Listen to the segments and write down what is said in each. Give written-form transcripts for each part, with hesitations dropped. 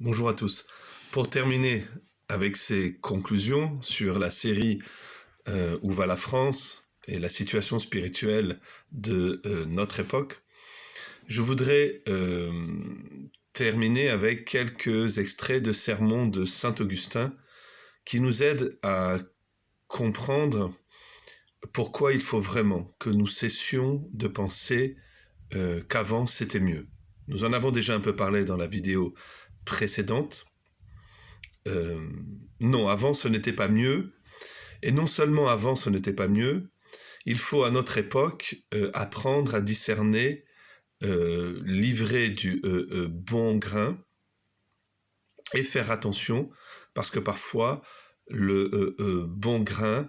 Bonjour à tous. Pour terminer avec ces conclusions sur la série Où va la France et la situation spirituelle de notre époque, je voudrais terminer avec quelques extraits de sermons de Saint Augustin qui nous aident à comprendre pourquoi il faut vraiment que nous cessions de penser qu'avant c'était mieux. Nous en avons déjà un peu parlé dans la vidéo précédente. Non, avant ce n'était pas mieux, et non seulement avant ce n'était pas mieux, il faut à notre époque apprendre à discerner l'ivraie du bon grain et faire attention parce que parfois le bon grain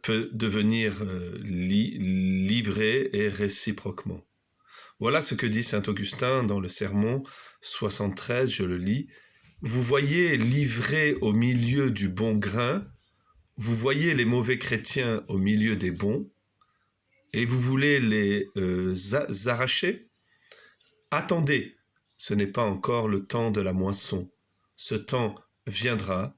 peut devenir l'ivraie et réciproquement. Voilà ce que dit saint Augustin dans le sermon 73, je le lis. Vous voyez l'ivraie au milieu du bon grain, vous voyez les mauvais chrétiens au milieu des bons, et vous voulez les arracher? Attendez, ce n'est pas encore le temps de la moisson. Ce temps viendra,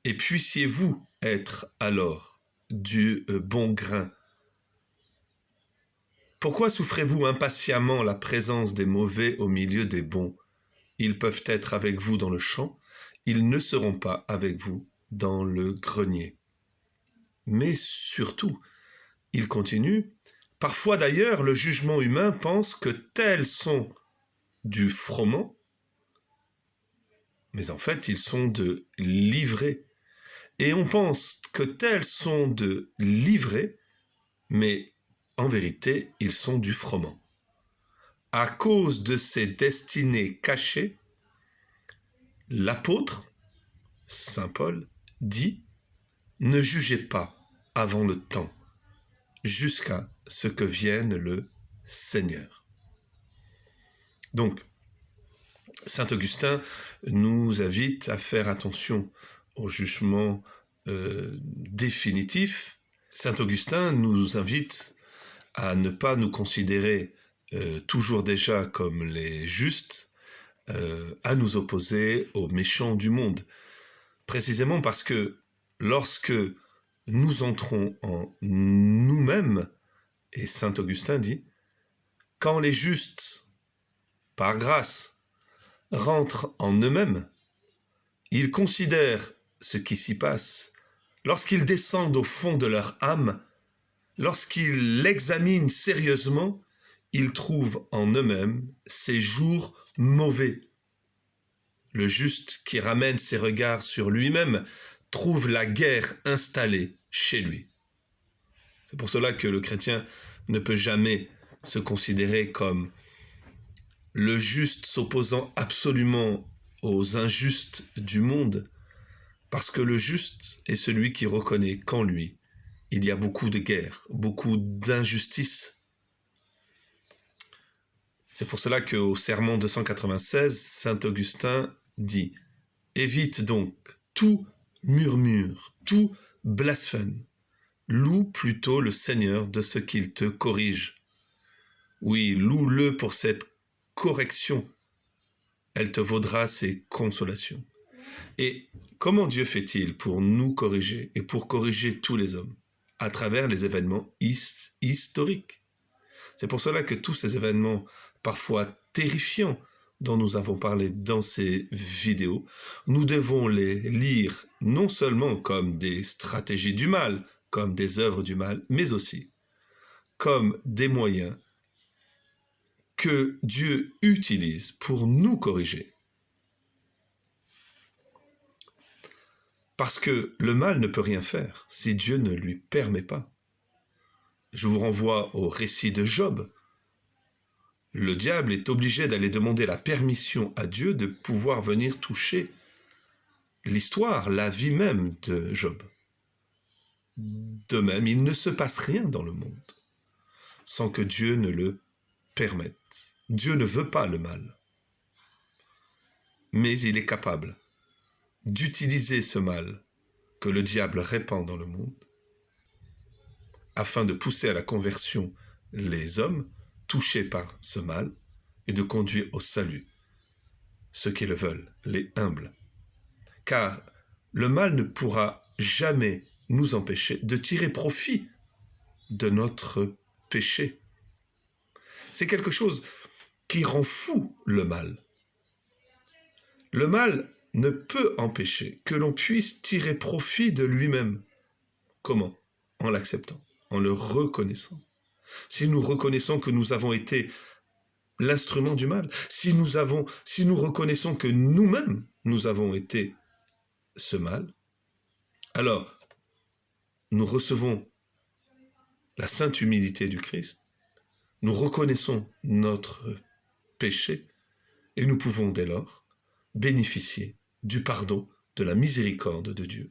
et puissiez-vous être alors du bon grain. Pourquoi souffrez-vous impatiemment la présence des mauvais au milieu des bons? Ils peuvent être avec vous dans le champ, ils ne seront pas avec vous dans le grenier. Mais surtout, il continue, parfois d'ailleurs le jugement humain pense que tels sont du froment, mais en fait ils sont de l'ivraie. Et on pense que tels sont de l'ivraie, mais en vérité ils sont du froment. À cause de ces destinées cachées, l'apôtre, saint Paul, dit « Ne jugez pas avant le temps, jusqu'à ce que vienne le Seigneur. » Donc, saint Augustin nous invite à faire attention au jugement définitif. Saint Augustin nous invite à ne pas nous considérer toujours déjà comme les justes, à nous opposer aux méchants du monde. Précisément parce que lorsque nous entrons en nous-mêmes, et saint Augustin dit, quand les justes, par grâce, rentrent en eux-mêmes, ils considèrent ce qui s'y passe. Lorsqu'ils descendent au fond de leur âme, lorsqu'ils l'examinent sérieusement, ils trouvent en eux-mêmes ces jours mauvais. Le juste qui ramène ses regards sur lui-même trouve la guerre installée chez lui. C'est pour cela que le chrétien ne peut jamais se considérer comme le juste s'opposant absolument aux injustes du monde, parce que le juste est celui qui reconnaît qu'en lui, il y a beaucoup de guerre, beaucoup d'injustice. C'est pour cela qu'au sermon 296, saint Augustin dit « Évite donc tout murmure, tout blasphème. Loue plutôt le Seigneur de ce qu'il te corrige. Oui, loue-le pour cette correction. Elle te vaudra ses consolations. » Et comment Dieu fait-il pour nous corriger et pour corriger tous les hommes? À travers les événements historiques. C'est pour cela que tous ces événements, parfois terrifiants, dont nous avons parlé dans ces vidéos, nous devons les lire non seulement comme des stratégies du mal, comme des œuvres du mal, mais aussi comme des moyens que Dieu utilise pour nous corriger. Parce que le mal ne peut rien faire si Dieu ne lui permet pas. Je vous renvoie au récit de Job. Le diable est obligé d'aller demander la permission à Dieu de pouvoir venir toucher l'histoire, la vie même de Job. De même, il ne se passe rien dans le monde sans que Dieu ne le permette. Dieu ne veut pas le mal, mais il est capable d'utiliser ce mal que le diable répand dans le monde afin de pousser à la conversion les hommes touchés par ce mal et de conduire au salut ceux qui le veulent, les humbles. Car le mal ne pourra jamais nous empêcher de tirer profit de notre péché. C'est quelque chose qui rend fou le mal. Le mal ne peut empêcher que l'on puisse tirer profit de lui-même. Comment? En l'acceptant, en le reconnaissant. Si nous reconnaissons que nous avons été l'instrument du mal, si nous reconnaissons que nous-mêmes, nous avons été ce mal, alors nous recevons la sainte humilité du Christ, nous reconnaissons notre péché et nous pouvons dès lors bénéficier du pardon, de la miséricorde de Dieu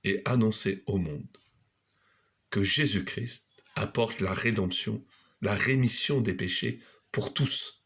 et annoncer au monde que Jésus-Christ apporte la rédemption, la rémission des péchés pour tous.